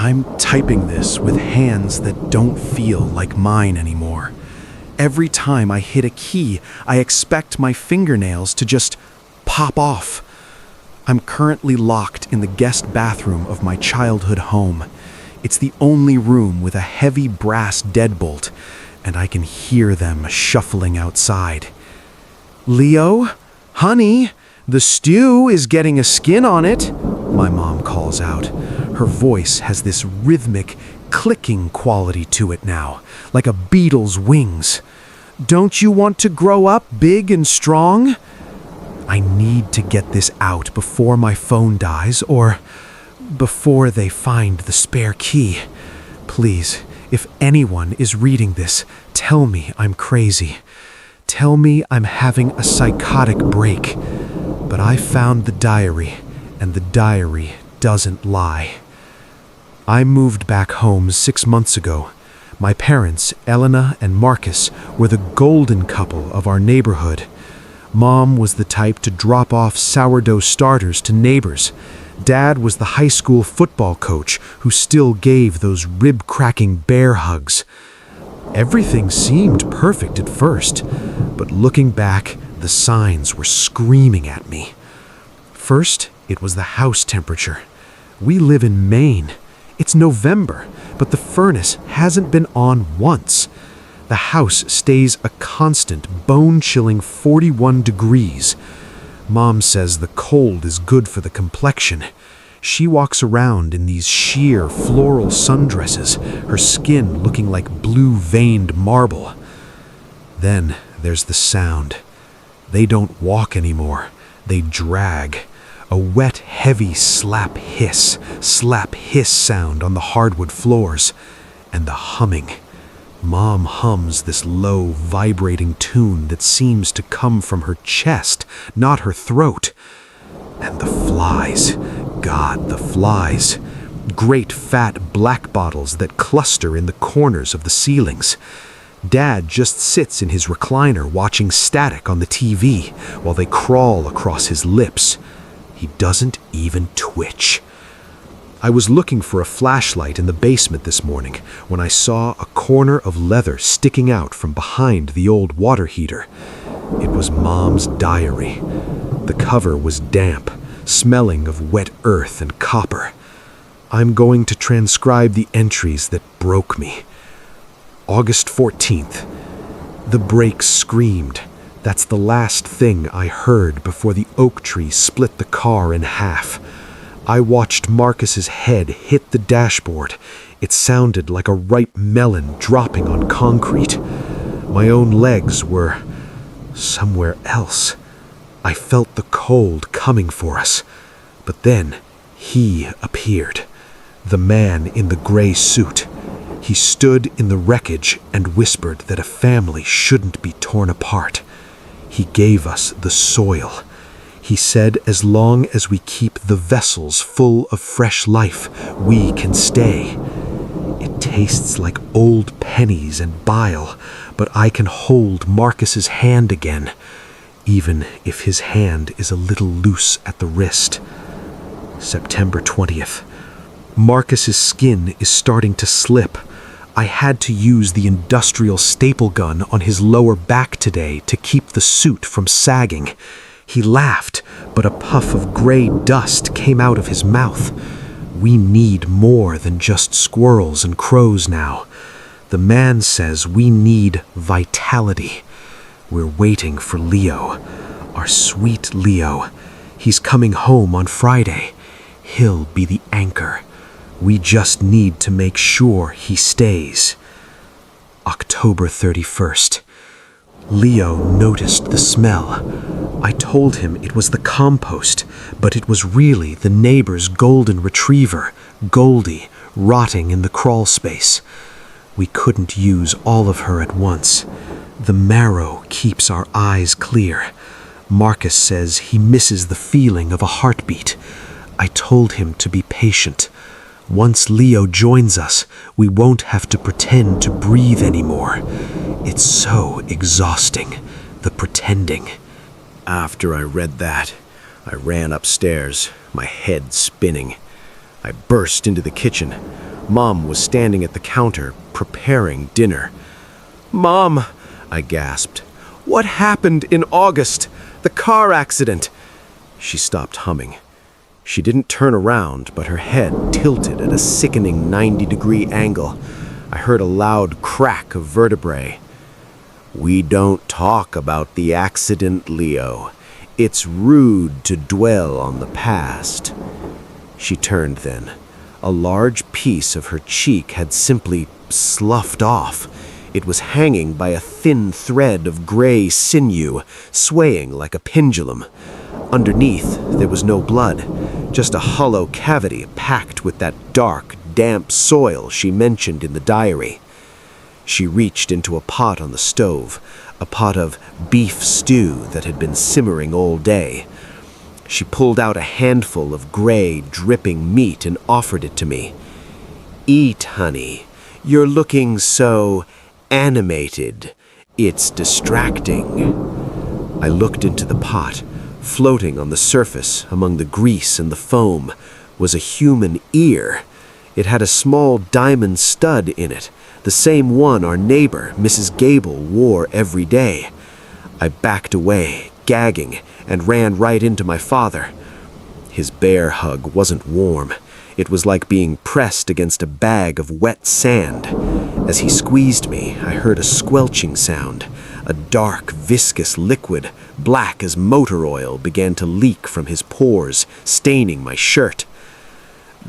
I'm typing this with hands that don't feel like mine anymore. Every time I hit a key, I expect my fingernails to just pop off. I'm currently locked in the guest bathroom of my childhood home. It's the only room with a heavy brass deadbolt, and I can hear them shuffling outside. "Leo? Honey, the stew is getting a skin on it," my mom calls out. Her voice has this rhythmic, clicking quality to it now, like a beetle's wings. "Don't you want to grow up big and strong?" I need to get this out before my phone dies, or before they find the spare key. Please, if anyone is reading this, tell me I'm crazy. Tell me I'm having a psychotic break. But I found the diary, and the diary doesn't lie. I moved back home 6 months ago. My parents, Elena and Marcus, were the golden couple of our neighborhood. Mom was the type to drop off sourdough starters to neighbors. Dad was the high school football coach who still gave those rib-cracking bear hugs. Everything seemed perfect at first, but looking back, the signs were screaming at me. First, it was the house temperature. We live in Maine. It's November, but the furnace hasn't been on once. The house stays a constant, bone-chilling 41 degrees. Mom says the cold is good for the complexion. She walks around in these sheer floral sundresses, her skin looking like blue-veined marble. Then there's the sound. They don't walk anymore. They drag. A wet, heavy slap hiss sound on the hardwood floors. And the humming. Mom hums this low, vibrating tune that seems to come from her chest, not her throat. And the flies. God, the flies. Great fat black bottles that cluster in the corners of the ceilings. Dad just sits in his recliner watching static on the TV while they crawl across his lips. He doesn't even twitch. I was looking for a flashlight in the basement this morning when I saw a corner of leather sticking out from behind the old water heater. It was Mom's diary. The cover was damp, smelling of wet earth and copper. I'm going to transcribe the entries that broke me. August 14th. The brakes screamed. That's the last thing I heard before the oak tree split the car in half. I watched Marcus's head hit the dashboard. It sounded like a ripe melon dropping on concrete. My own legs were somewhere else. I felt the cold coming for us. But then he appeared. The man in the gray suit. He stood in the wreckage and whispered that a family shouldn't be torn apart. He gave us the soil. He said as long as we keep the vessels full of fresh life, we can stay. It tastes like old pennies and bile, but I can hold Marcus's hand again, even if his hand is a little loose at the wrist. September 20th. Marcus's skin is starting to slip. I had to use the industrial staple gun on his lower back today to keep the suit from sagging. He laughed, but a puff of gray dust came out of his mouth. We need more than just squirrels and crows now. The man says we need vitality. We're waiting for Leo, our sweet Leo. He's coming home on Friday. He'll be the anchor. We just need to make sure he stays. October 31st. Leo noticed the smell. I told him it was the compost, but it was really the neighbor's golden retriever, Goldie, rotting in the crawl space. We couldn't use all of her at once. The marrow keeps our eyes clear. Marcus says he misses the feeling of a heartbeat. I told him to be patient. Once Leo joins us, we won't have to pretend to breathe anymore. It's so exhausting, the pretending. After I read that, I ran upstairs, my head spinning. I burst into the kitchen. Mom was standing at the counter, preparing dinner. "Mom," I gasped, "what happened in August? The car accident." She stopped humming. She didn't turn around, but her head tilted at a sickening 90-degree angle. I heard a loud crack of vertebrae. "We don't talk about the accident, Leo. It's rude to dwell on the past." She turned then. A large piece of her cheek had simply sloughed off. It was hanging by a thin thread of gray sinew, swaying like a pendulum. Underneath, there was no blood, just a hollow cavity packed with that dark, damp soil she mentioned in the diary. She reached into a pot on the stove, a pot of beef stew that had been simmering all day. She pulled out a handful of gray, dripping meat and offered it to me. "Eat, honey. You're looking so animated. It's distracting." I looked into the pot. Floating on the surface, among the grease and the foam, was a human ear. It had a small diamond stud in it, the same one our neighbor, Mrs. Gable, wore every day. I backed away, gagging, and ran right into my father. His bear hug wasn't warm. It was like being pressed against a bag of wet sand. As he squeezed me, I heard a squelching sound. A dark, viscous liquid, black as motor oil, began to leak from his pores, staining my shirt.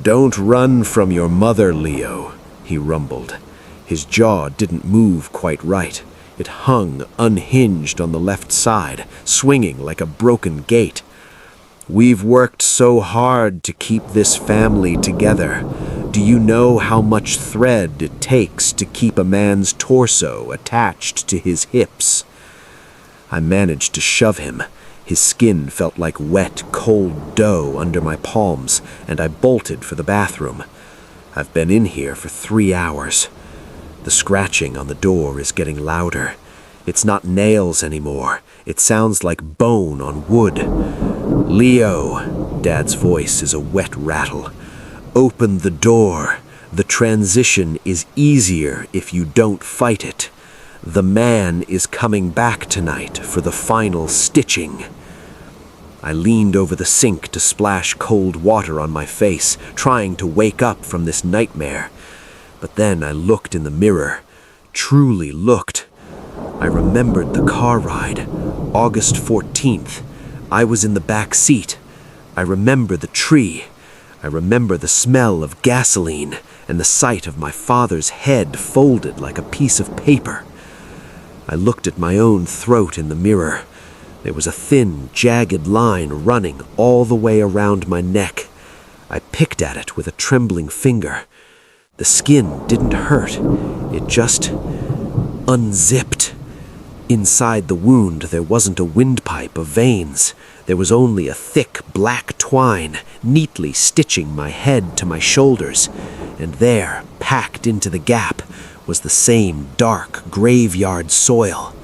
"Don't run from your mother, Leo," he rumbled. His jaw didn't move quite right. It hung unhinged on the left side, swinging like a broken gate. "We've worked so hard to keep this family together. Do you know how much thread it takes to keep a man's torso attached to his hips?" I managed to shove him. His skin felt like wet, cold dough under my palms, and I bolted for the bathroom. I've been in here for 3 hours. The scratching on the door is getting louder. It's not nails anymore. It sounds like bone on wood. "Leo," Dad's voice is a wet rattle. "Open the door. The transition is easier if you don't fight it. The man is coming back tonight for the final stitching." I leaned over the sink to splash cold water on my face, trying to wake up from this nightmare. But then I looked in the mirror, truly looked. I remembered the car ride, August 14th. I was in the back seat. I remember the tree. I remember the smell of gasoline and the sight of my father's head folded like a piece of paper. I looked at my own throat in the mirror. There was a thin, jagged line running all the way around my neck. I picked at it with a trembling finger. The skin didn't hurt. It just unzipped. Inside the wound, there wasn't a windpipe of veins. There was only a thick black twine, neatly stitching my head to my shoulders. And there, packed into the gap, was the same dark graveyard soil.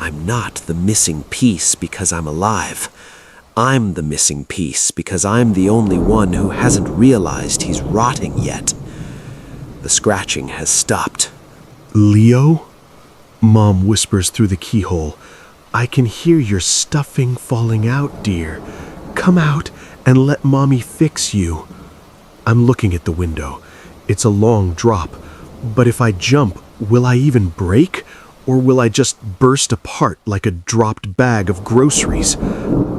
I'm not the missing piece because I'm alive. I'm the missing piece because I'm the only one who hasn't realized he's rotting yet. The scratching has stopped. "Leo?" Mom whispers through the keyhole. "I can hear your stuffing falling out, dear. Come out and let Mommy fix you." I'm looking at the window. It's a long drop, but if I jump, will I even break? Or will I just burst apart like a dropped bag of groceries?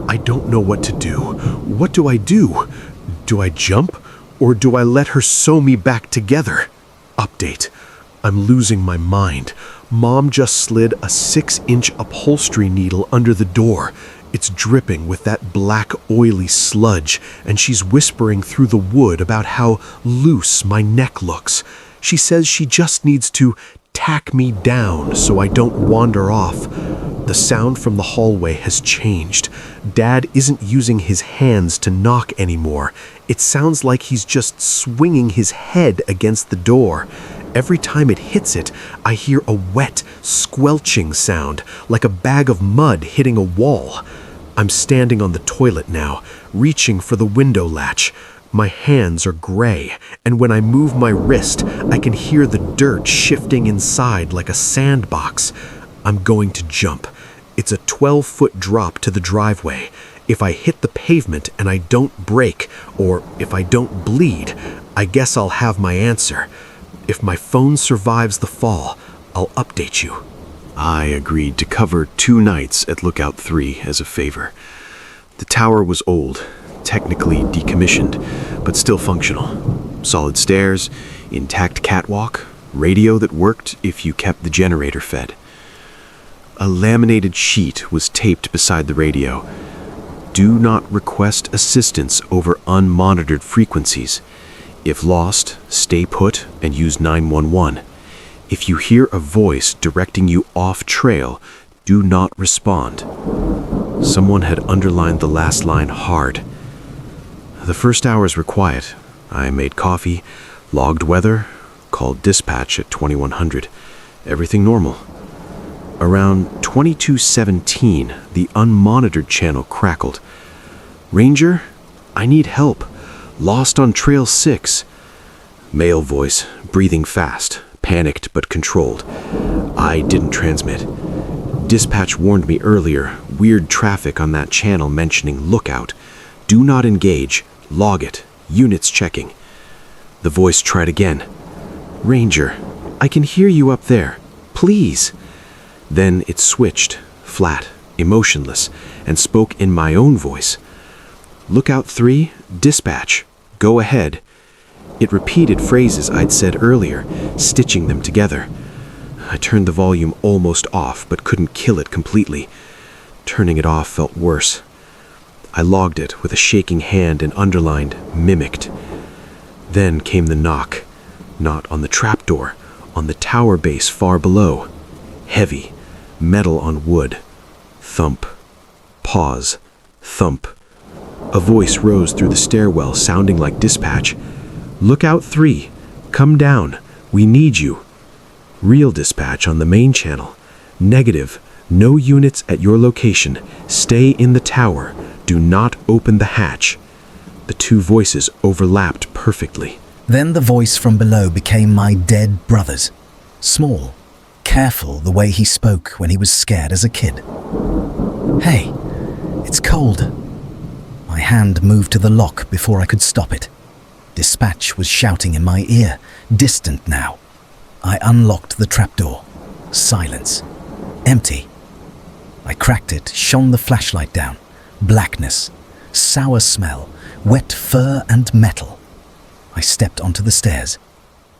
I don't know what to do. What do I do? Do I jump? Or do I let her sew me back together? Update. I'm losing my mind. Mom just slid a 6-inch upholstery needle under the door. It's dripping with that black, oily sludge, and she's whispering through the wood about how loose my neck looks. She says she just needs to tack me down so I don't wander off. The sound from the hallway has changed. Dad isn't using his hands to knock anymore. It sounds like he's just swinging his head against the door. Every time it hits it, I hear a wet, squelching sound, like a bag of mud hitting a wall. I'm standing on the toilet now, reaching for the window latch. My hands are gray, and when I move my wrist, I can hear the dirt shifting inside like a sandbox. I'm going to jump. It's a 12-foot drop to the driveway. If I hit the pavement and I don't break, or if I don't bleed, I guess I'll have my answer. If my phone survives the fall, I'll update you. I agreed to cover 2 nights at Lookout 3 as a favor. The tower was old, technically decommissioned, but still functional. Solid stairs, intact catwalk, radio that worked if you kept the generator fed. A laminated sheet was taped beside the radio. Do not request assistance over unmonitored frequencies. If lost, stay put and use 911. If you hear a voice directing you off trail, do not respond. Someone had underlined the last line hard. The first hours were quiet. I made coffee, logged weather, called dispatch at 2100. Everything normal. Around 2217, the unmonitored channel crackled. "Ranger, I need help. Lost on Trail 6. Male voice, breathing fast, panicked but controlled. I didn't transmit. Dispatch warned me earlier, weird traffic on that channel mentioning lookout. Do not engage. Log it. Units checking. The voice tried again. "Ranger, I can hear you up there. Please." Then it switched, flat, emotionless, and spoke in my own voice. "Lookout 3, dispatch. Go ahead." It repeated phrases I'd said earlier, stitching them together. I turned the volume almost off, but couldn't kill it completely. Turning it off felt worse. I logged it with a shaking hand and underlined, mimicked. Then came the knock. Not on the trapdoor, on the tower base far below. Heavy, metal on wood. Thump. Pause. Thump. A voice rose through the stairwell, sounding like dispatch. "Lookout 3. Come down. We need you." Real dispatch on the main channel. "Negative. No units at your location. Stay in the tower. Do not open the hatch." The 2 voices overlapped perfectly. Then the voice from below became my dead brother's. Small, careful the way he spoke when he was scared as a kid. "Hey, it's cold." My hand moved to the lock before I could stop it. Dispatch was shouting in my ear, distant now. I unlocked the trapdoor. Silence. Empty. I cracked it, shone the flashlight down. Blackness. Sour smell. Wet fur and metal. I stepped onto the stairs.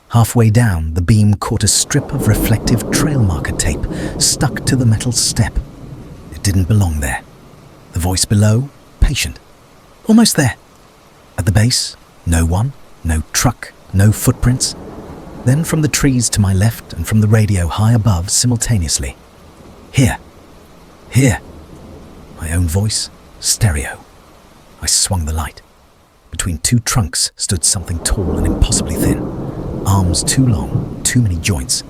Halfway down, the beam caught a strip of reflective trail marker tape stuck to the metal step. It didn't belong there. The voice below, patient. Almost there. At the base, no one, no truck, no footprints. Then from the trees to my left and from the radio high above simultaneously. "Here. Here." My own voice, stereo. I swung the light. Between 2 trunks stood something tall and impossibly thin. Arms too long, too many joints.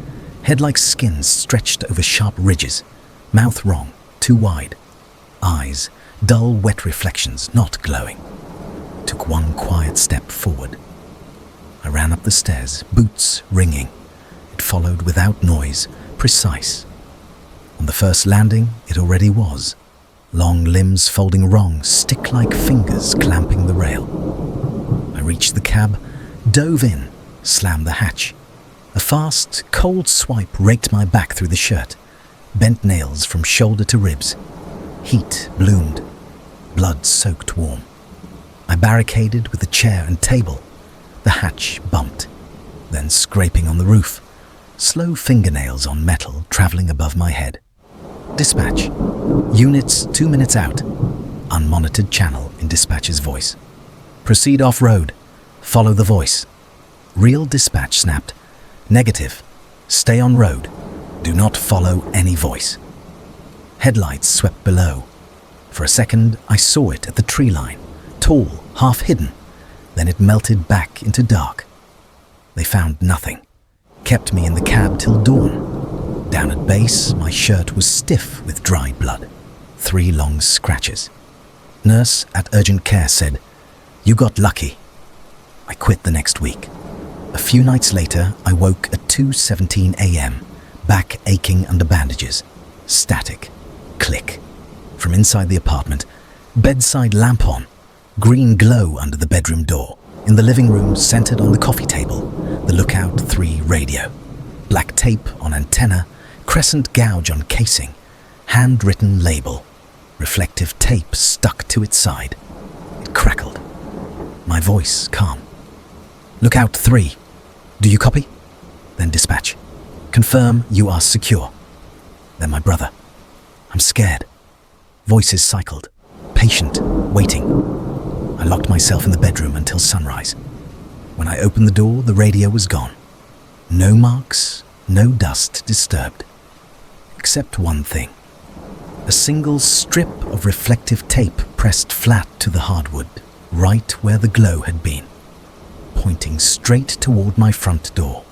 Head like skin stretched over sharp ridges. Mouth wrong, too wide. Eyes, dull wet reflections, not glowing. Took 1 quiet step forward. I ran up the stairs, boots ringing. It followed without noise, precise. On the first landing, it already was. Long limbs folding wrong, stick-like fingers clamping the rail. I reached the cab, dove in, slammed the hatch. A fast, cold swipe raked my back through the shirt. Bent nails from shoulder to ribs. Heat bloomed. Blood soaked warm. I barricaded with the chair and table. The hatch bumped, then scraping on the roof. Slow fingernails on metal traveling above my head. Dispatch. Units 2 minutes out. Unmonitored channel in dispatcher's voice. Proceed off-road. Follow the voice. Real dispatch snapped. Negative. Stay on road. Do not follow any voice. Headlights swept below. For a second, I saw it at the tree line. Tall, half hidden. Then it melted back into dark. They found nothing. Kept me in the cab till dawn. Down at base, my shirt was stiff with dry blood. 3 long scratches. Nurse at urgent care said, "You got lucky. I quit the next week. A few nights later, I woke at 2:17 a.m., back aching under bandages. Static. Click. From inside the apartment, bedside lamp on, green glow under the bedroom door. In the living room, centered on the coffee table, the Lookout 3 radio. Black tape on antenna, crescent gouge on casing, handwritten label, reflective tape stuck to its side. It crackled. My voice calm. Lookout 3. Do you copy? Then dispatch. Confirm you are secure. Then my brother. I'm scared. Voices cycled. Patient. Waiting. I locked myself in the bedroom until sunrise. When I opened the door, the radio was gone. No marks, no dust disturbed. Except one thing. A single strip of reflective tape pressed flat to the hardwood, right where the glow had been, pointing straight toward my front door.